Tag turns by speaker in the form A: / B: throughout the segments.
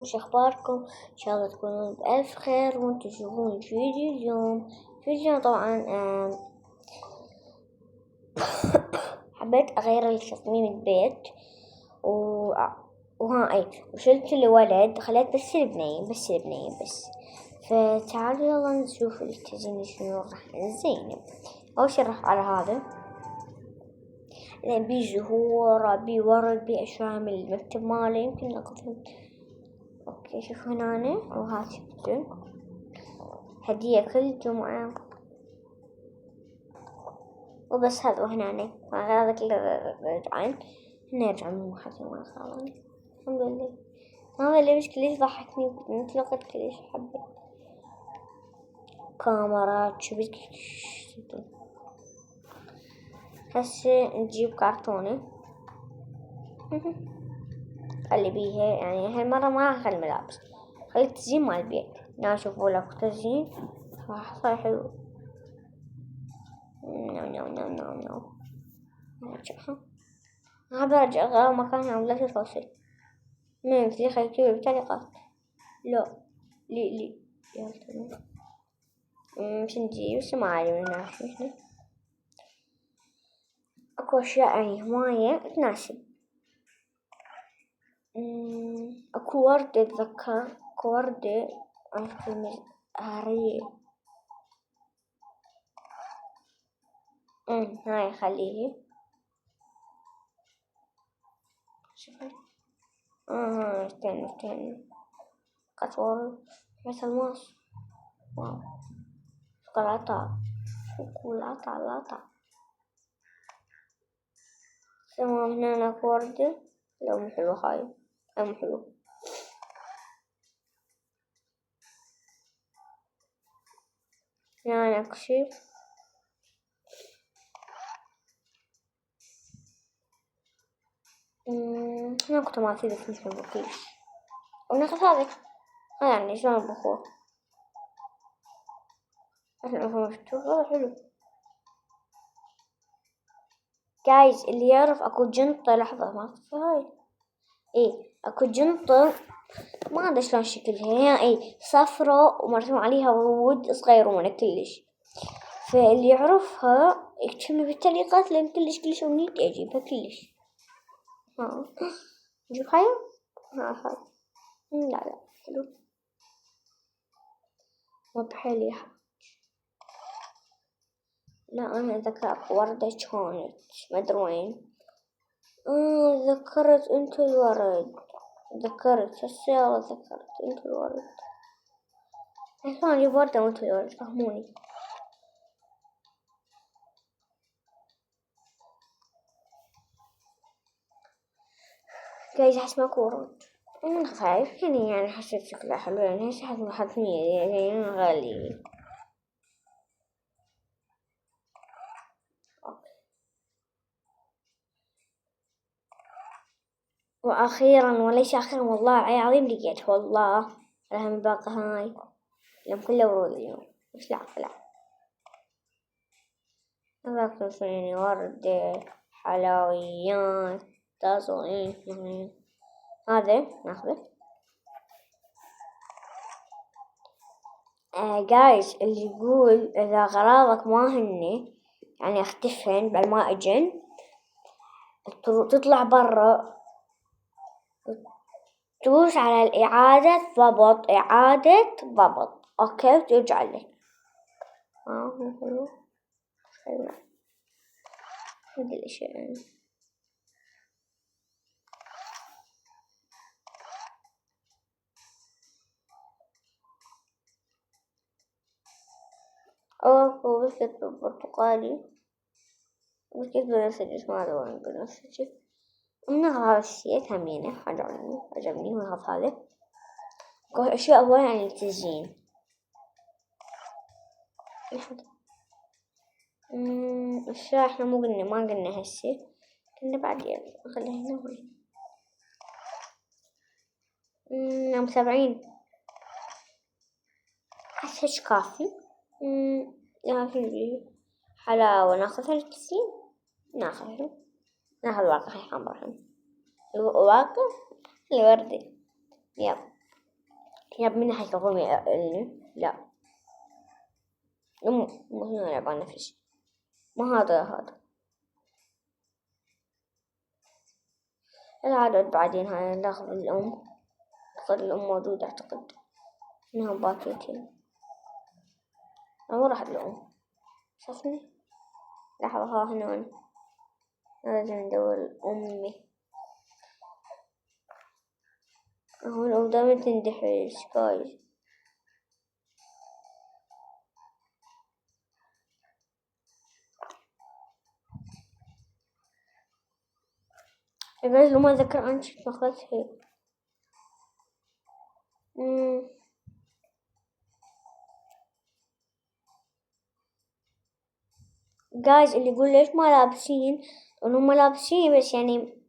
A: وش أخباركم؟ إن شاء الله تكونون بألف خير وانتم تشوفون فيديو اليوم. طبعا حبيت أغير التصميم البيت وشلت الولد، خليت بس البنين بس. فتعالوا يلا نشوف التزيين شنو راح نزينه. أول شي راح على هذا بي زهور، بي ورد، بي أشياء من المكتب مالي يمكن ناخذهم. اوكي شوف هنا وهات هدية كل جمعة وبس. هذا هنا هذا كله رجعين نرجع من محاكمة ما خالاني. الحمد لله. هذا اللي مش كليش ضحكني مطلقة كليش حبيت كاميرا شبك. هسه نجيب كرتونة خلي بيها، يعني هالمرة ما راح أخلي ملابس، خلي التزيين مال البيت. نشوفوا لك تزيين راح صار حلو. نو برجع غير مكانها ولا تتوصل من في خليكي بطريقة لا لي يلا مش نجيب سماعي من هنا. اكو اشياء يعني هواية تناسب. اكو وردة اتذكر اكو وردة هارية هاي خليه شوفي. استنى قطور مثل ماس. واو شوكولاتة تمام. هنا وردة لا مو حلوة هاي مو حلوة. هنا نكشف هنا كنت ما في ذلك مش كلش. وناخذ هذا يعني شلون البخور عشان أفهم مفتوح. هذا حلو جايز. اللي يعرف اكو جنطة لحظة ما في هاي اكو جنطة ما ادري شلون شكلها هي صفرة ومرسوم عليها ورود صغيرونة كلش. فاللي يعرفها يكتبلي بالتعليقات لان كلش ونيت اجيبها كلش. نجيب هاي هاي لا حلو ما بحليها. لا أنا ذكرت وردة كانت ما أدري وين. ذكرت أنت الورد. ذكرت أنت الورد. شلون أجيب وردة وأنت الورد فهموني. جايز أحس ماكو ورد. خايف يعني حسيت شكلها حلو يعني هسه حتمية يعني غالي. وأخيرا وليس أخيرا والله العظيم لقيت والله لها من باقي هاي اليوم كله ورود اليوم مش لا هذاك فيني وردة حلويات تصوير يعني هذا ناخذه. جايز اللي يقول إذا أغراضك ما هني يعني اختفن بل ما أجن تطلع برا تدوس على إعادة ضبط أوكي وترجع لك. حلو هذا الأشياء يعني. أوه بسكت برتقالي بسكت بنفسجي ما أدري بنفسجي من هذا الشيء همينه عجبني من هذا أشياء أول عن التزيين. أشياء إحنا ما قلنا هالشي كنا بعدين خلينا هنا يوم 70 أحس كافي. لكن حلاوة ناخذها التزيين ناخذ واقع حمراء الواقع الوردي يلا يا ابني حيكفهم يقلني لا مو هنا نلعب على نفس الشيء ما هذا العدد بعدين هاي ناخذ الأم تصير الأم موجودة أعتقد إنها باكيتين أو راح الأم شوفني لحظة ها هنا لازم ندور أمي هون الأم دائما تندحش جايز جايز لو ما أذكر أنا شفت ماخذتها جايز اللي يقول ليش ما لابسين هم لابسين بس يعني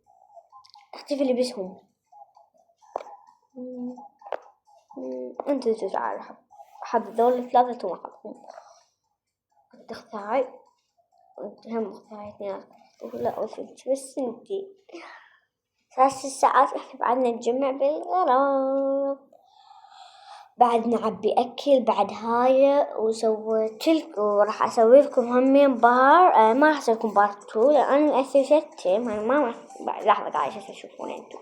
A: اختفي لبسهم انت تعال حب ذول الثلاثة وما حبهم انت اختاي وانت هم اختاي اثنين لا وثلث بس انتي 3 ساعات احنا بعدنا نجمع بالغرض بعد نعبي أكل بعد هاي وسويت لكم وراح أسوي لكم همين بار ما راح أسوي لكم بار 2 لأن أسست ما لحظة عايشة تشوفون انتم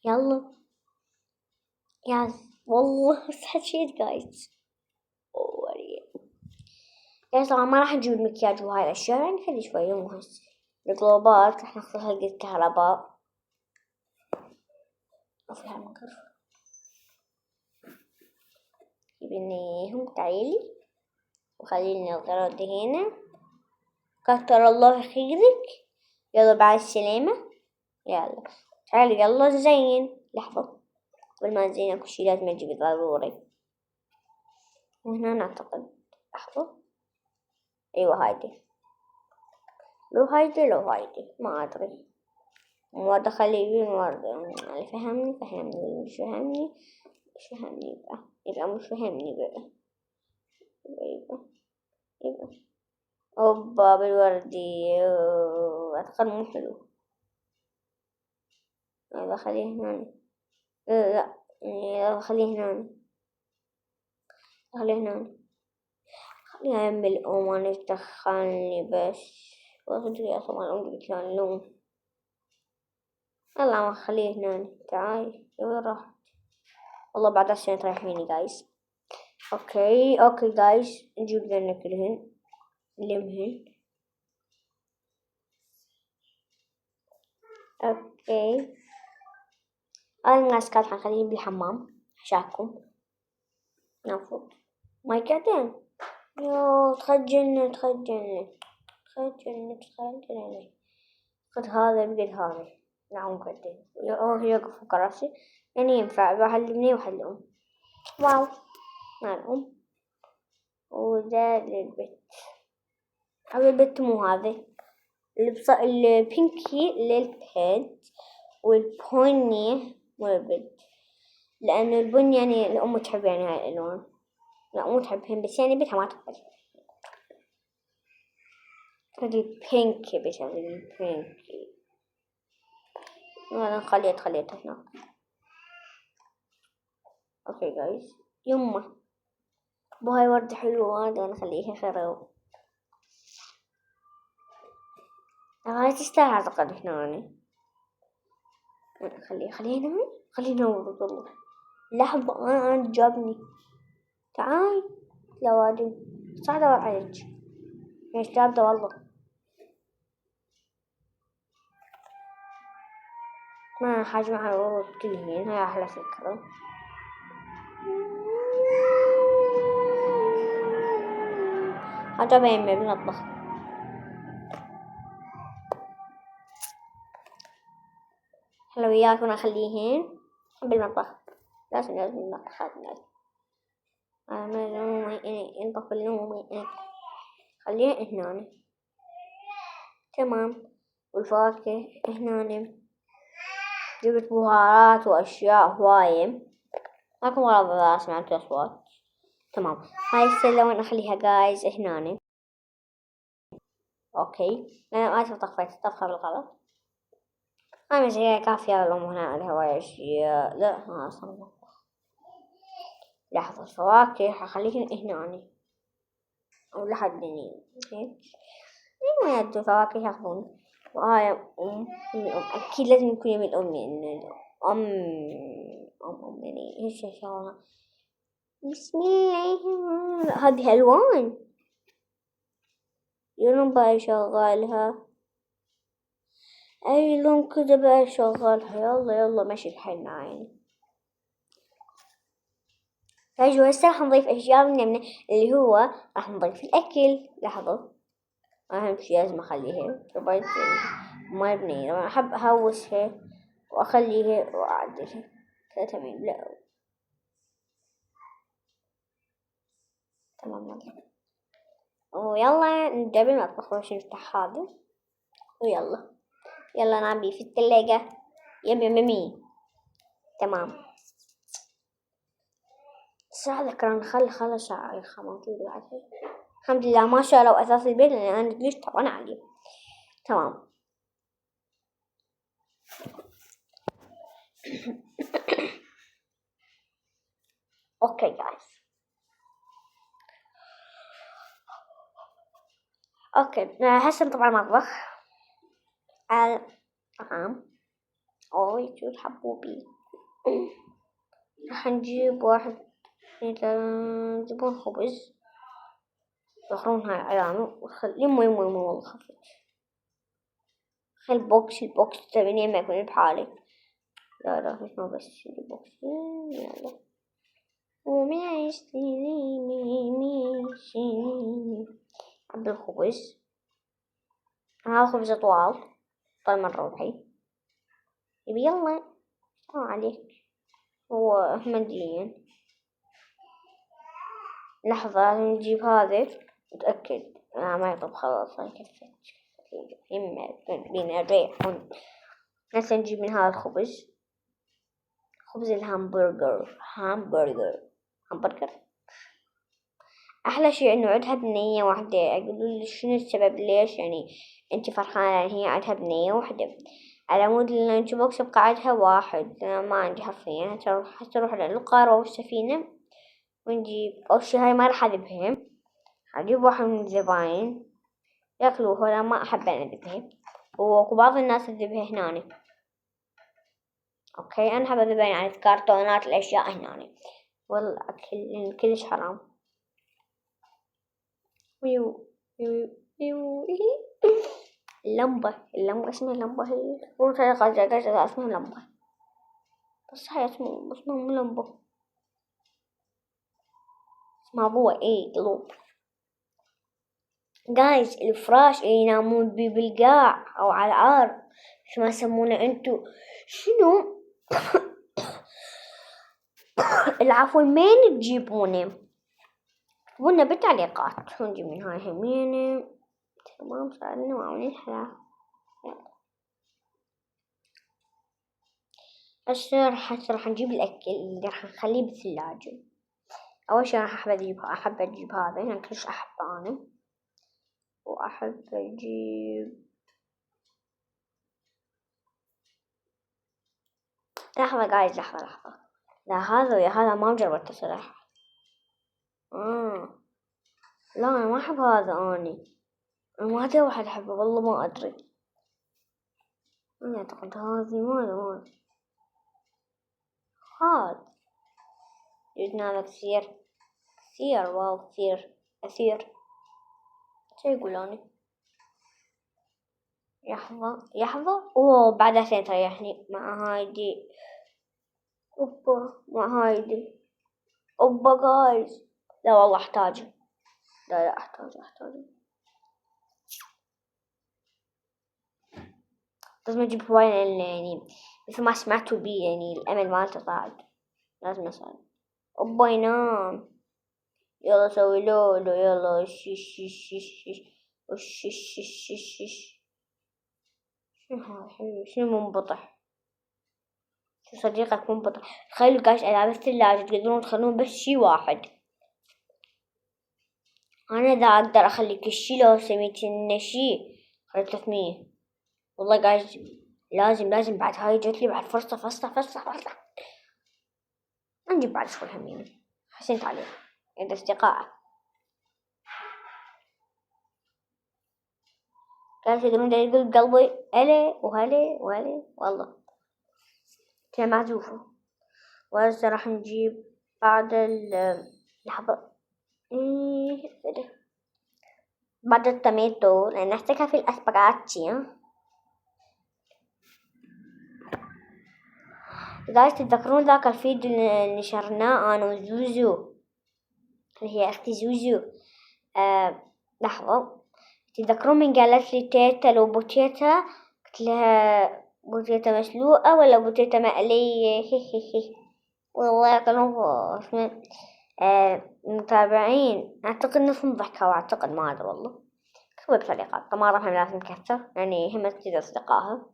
A: يلا يا والله حكيت جايز جايز طبعا ما راح نجيب المكياج وهاي الأشياء يعني خلي شوية مو هسه الجلوبات راح ناخذ حلقة كهرباء وفيها المنكر جيبينيهم تعالي وخليني الغرض هنا كتر الله خيرك يلا بعد السلامة يلا تعالي يلا زين لحظة قبل ما نزين اكو شي لازم اجيب ضروري وهنا نعتقد لحظة ايوه هايدي لو هايدي ما ادري مواد خليجي مواد اللي فهمني اللي مش فهمني بقى يبقى مش فهمني بقى يبقى اوبا بالوردي اعتقد مو حلو يلا خليه هنا لا يلا خليه هنا خليها أعمل وما تدخلني بس وأدري أصلا أمي كان لون يلا ما خليه هنا تعالي وين راح والله بعد عشان تريحيني جايز اوكي جايز نجيب لنا كلهن نلمهن اوكي هاي الماسكات حنخليهم بالحمام عشاكم نفض مايكتين يو تخجلني خد هذا بقد هذا نعم كتين يوقف كراسي يعني ينفع بحلمني وحلهم واو مالهم وده للبت هذا البت مو هذا البينكي للبيت والبني مو البت لأنه البني يعني الأم تحب يعني هاي الألوان لا مو تحبهم بس يعني بيتها ما تحب هذي بينكي بيتها بينكي أنا خليتها هنا اوكي جايز يمه بهاي وردة حلوة هذا نخليها خراب هاي تستاهل أعتقد هنا خليها ورد والله لحظة أنا جابني تعال لوادي صح دور عليك مش جابده والله ما حاجة مع الورود كلهن هاي أحلى فكرة حاجة بين بالمطبخ حلويات ونخليهن بالمطبخ لازم المطبخ لازم أنا ينطف اللون خليها هنا تمام والفواكه هنا جبت بهارات وأشياء هواية ماكو مرض إذا سمعتوا أصوات. تمام، هاي السلة نخليها جايز هنا. أوكي، أنا ما طفيت الطبخة بالغلط. هاي مزايا كافية للأم هنا على هواي أشياء. لا ما أصلا لحظة، الفواكه حخليهن هنا أو لحد هني. أوكي، ما يدوا فواكه ياخذون. وهاي الأم أكيد لازم يكون يم الأم، لأن الأم يعني إيش شغلة. بسم الله، هذه ألوان يلون بقى شغالها. أي لون كده بقى شغالها. يلا يلا ماشي الحين عيني. فجوا هسه راح نضيف أشياء من اللي هو راح نضيف الأكل. لحظة، أهم شي لازم أخليها ربيت ما بنية. أنا أحب أهوسها وأخليها وأعدلها كذا. تمام، لا تمام يلا. ويلا نبدأ بالمطبخ باش نفتح هذا. ويلا يلا نعبي في الثلاجة. يم يم يمي. تمام، الساعة ذكرى نخلي ساعة موجودة بعدها. الحمد لله ما شالوا أثاث البيت لأن أنا ليش طبعا عليه. تمام. أوكي جايز. أوكي هسه نطلع المطبخ. الطعام يجوز حبوبي. راح نجيب واحد زبون خبز. يخرون هاي علامة وخل يمو والله خفت. خل البوكس تبيني ما يكون بحالي. لا مش ما بس البوكس. يلا وماشي عبد الخبز. هذا خبز طوال طال من روحي. يبي يلا عليك. هو منديين. لحظة نجيب هذا نتأكد ما يطب خلاص. هاي كفت بينا ريح. هسه نجيب من هذا الخبز. خبز الهامبرجر. همبرجر أحلى شيء إنه عندها بنية واحدة. أقول شنو السبب ليش يعني أنت فرحانة يعني هي عندها بنية واحدة على مود اللانش بوكس بقى عندها واحد. أنا ما عندي حرفيا. هتروح للقارة والسفينة ونجيب أول شي. هاي ما راح أذبها. هجيب واحد من الزباين ياكلوه. أنا ما أحب أنا أذبها وبعض الناس تذبها هنا. أوكي أنا أحب أذبها يعني كرتونات الأشياء هنا. والله أكل كلش حرام. ويو ويو ويو. اللمبة اسمها لمبة. هي روتها قاعدة اسمها لمبة. بس هاي اسمها مو لمبة. اسمها ضوء. قلوب. جايز الفراش اللي ينامون بيه بالقاع أو على العار شو ما يسمونه انتو شنو. العفو مين تجيبونه تجيبونه بالتعليقات. ونجيب من هاي همينة. تمام صارنا معونين حلا. هسه راح نجيب الأكل اللي راح نخليه بالثلاجة. أول شي راح أحب أجيب هذا يعني كلش أحب أنا. وأحب أجيب لحظة جايز لحظة. لا هذا ويا هذا ما جربته صراحة. لا أنا ما أحب هذا. أنا ما أدري واحد أحبه والله ما أدري. أنا أعتقد هذه ما هذا جبنا هذا كثير واو كثير. شو يقولون. لحظة بعدها سنة تريحني مع هايدي. مع هايدي جايز. لا والله أحتاج. لا أحتاج. لازم أجيب هواية يعني مثل ما سمعتوا بي يعني الأمل مالته صاعد. لازم أسأل. ينام. يلا سوي لولو. يلا شش. شنو هذا حلو. شنو منبطح. شو صديقك مو بطل. تخيلوا جايز ألعاب الثلاجة تقدرون تخلون بس شي واحد. أنا إذا أقدر أخلي كل شي لو سميت إنه شي خلي 300. والله جايز لازم بعد هاي جت لي بعد فرصة نجيب بعد شوي همينة. حسنت عليه عند أصدقائه. جايز يقولون يقول قلبي هلي والله كان معزوفة. وهسه راح نجيب بعد لحظة بعد التوميتو لأن نحتاجها في الأسباجيتي. جايز تتذكرون ذاك الفيديو اللي نشرناه أنا وزوزو اللي هي أختي زوزو. لحظة، تتذكرون من قالت لي تيتا لو بوتيتا؟ قلت لها بوتيتا مسلوقة ولا بوتيتا مقلية؟ والله كانوا متابعين أعتقد نصهم ضحكوا وأعتقد ما أدري والله. كتبوا بطريقة طماطم هم لازم نكثر يعني هم تجد أصدقائها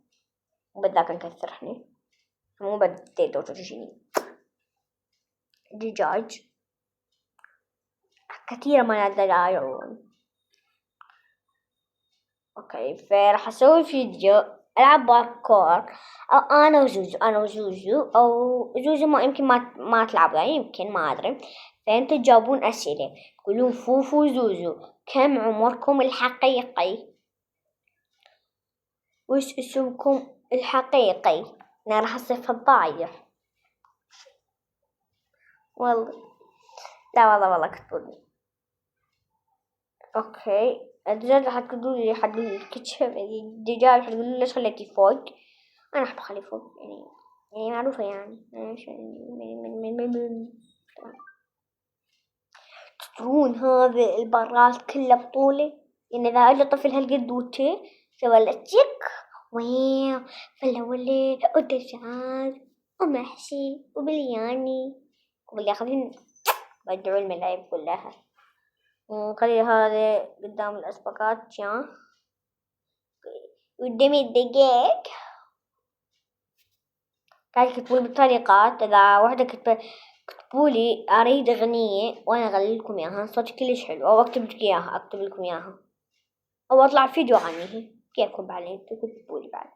A: وبدك نكثر إحنا مو بدي تجيني دجاج كثير من الدجاج. اوكي فراح اسوي فيديو العب باركور او انا وزوزو او زوزو ما يمكن ما تلعب يعني يمكن ما ادري. فانتوا تجاوبون اسئله تقولون فوفو زوزو كم عمركم الحقيقي وش اسمكم الحقيقي. انا راح اصير فضايح والله. لا والله كتبوني. اوكي الدجاج حتقولوا لي الكاتشب الدجاج حتقولوا لي ليش خليتي فوق. انا احب اخليه فوق يعني معروفة يعني تدرون هذا البراز كله بطولي يعني إذا أجى طفل هالقد وتي سوى له تشيك ويو فلا ولي ودجاج ومحشي وبلياني وبالآخرين بدعوا الملاعب كلها وخلي هذا قدام الأسبقات يا قدامي الدقيق. قاعد يكتبون بالطريقات إذا واحدة كتبولي أريد أغنية وأنا أغني لكم إياها صوتي كلش حلو أو أكتب لكم إياها أو أطلع فيديو أغنيها كيفكم بعدين تكتبولي بعد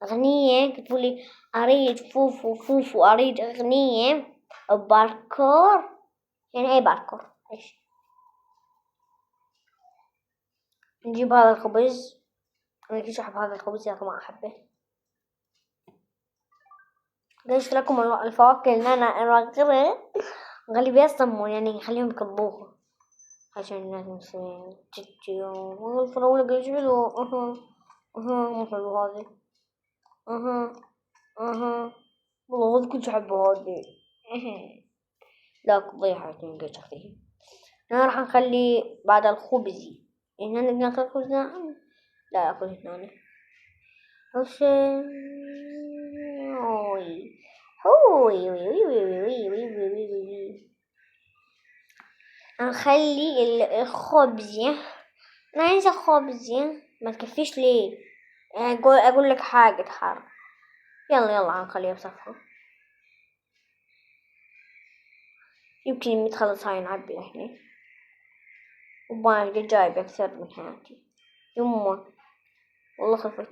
A: أغنية كتبولي أريد فوفو أريد أغنية باركور يعني أي باركور إيش. نجيب هذا الخبز أنا كيش أحب هذا الخبز لكن ما أحبه. ليش لكم الفواكه اللي أنا أغرق غالي بيصموا يعني نخليهم يطبوها عشان الناس مسوين تجي والفراولة قلت حلو. مو حلو هذي. والله هذي كنت أحبها هذي. لا قضيحة قلت أختي. أنا راح نخلي بعد الخبزي هنا نقدر ناكل خبز ناعم. لا أكل هنا وش نخلي الخبز ما عايزة خبز ما تكفيش ليه. أقول لك حاجة تحر يلا نخليها بصفحة يمكن متخلص هاي نعبي احنا وباقي جايب أكثر من حياتي يمه والله خفت.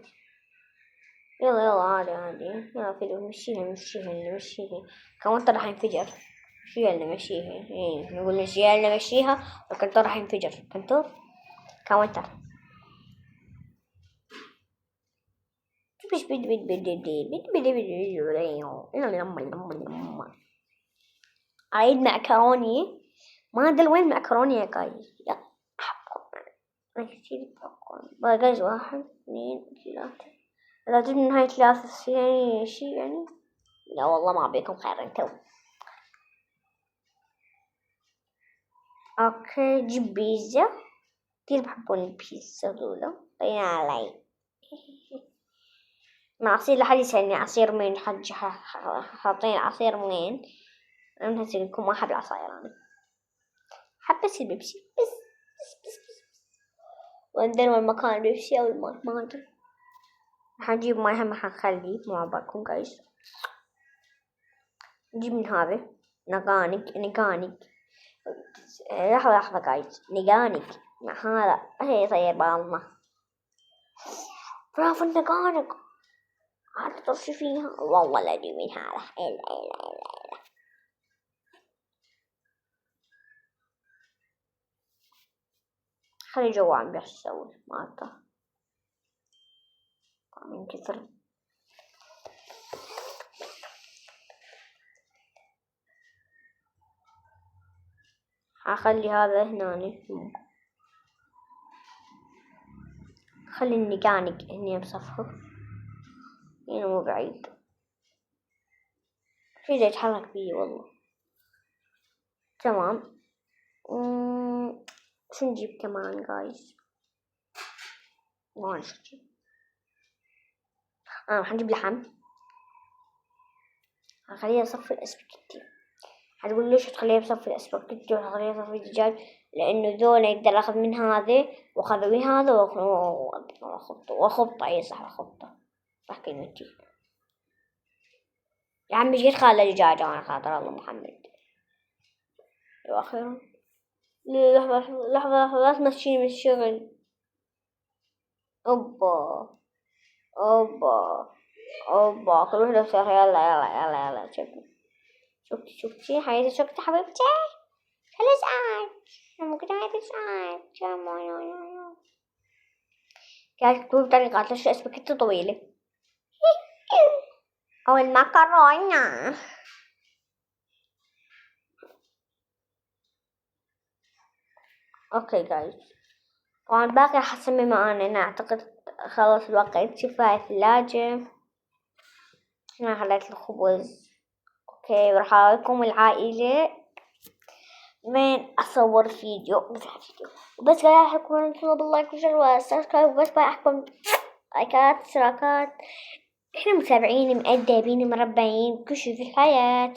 A: يلا عادي يلا فيديو مشيها كمان راح ينفجر. نمشيها نقول نمشيها والكنتور راح ينفجر كنتور كاونتر أريد معكروني ما أدري وين معكروني يا جايز. لا أحب جايز 1 2 3 إذا جبنا نهاية 3 يعني شي يعني لا والله ما بيكم خير انتو. اوكي جيب بيتزا كثير بحبون البيتزا دولة طينا علي ما عصير لحد يسألني عصير مين حد حاطين عصير منين أنا هسألكم ما أحب العصاير أنا حب البيبسي بس وعندنا المكان البيبسي أو الماء ما أدري. هنجيب ماي هم هنخليه مع بعضكم جايز نجيب من هذا نقانق. لحظة جايز، نقانق مع هذا هي يصير بالنا. برافو النقانق، هذا ترشي فيها والله لا دي من هذا إلا. خلي جوا عم بيحسوي مالته من كثر. هخلي هذا هنا، خلي النقانق هني بصفه، هنا مو بعيد، في دا يتحرك بيه والله. تمام. شو نجيب كمان جايز؟ ما نجيب. حنجيب لحم. هخليها صف الاسباجيتي. هتقول ليش تخليها بصف الاسباجيتي وتخليها صف الدجاج؟ لانه ذولا يقدر اخذ من هذا واخذ من هذا واخبطه. اي صح، اخبطه صح كلمتي يا عمي. جيت خالة دجاجة انا خاطر الله محمد. واخيرا لحظة لا تمشيني من الشغل. اوبا كل وحدة بسرعة. يلا شفتي حياتي، شفتي حبيبتي. خلاص أنا ممكن كانت تقول طريقة ليش اسمك طويلة أو المكرونة. اوكي جايز، طبعا باقي راح اسمي أنا اعتقد خلص الوقت. شوفها الثلاجة هنا، خليت الخبز. اوكي، وراح اوريكم العائلة من اصور فيديو. بس قاعد احكم باللايك والشير والسبسكرايب. وبس بقى احكم لايكات اشتراكات. احنا متابعين مؤدبين مربعين كل شي في الحياة.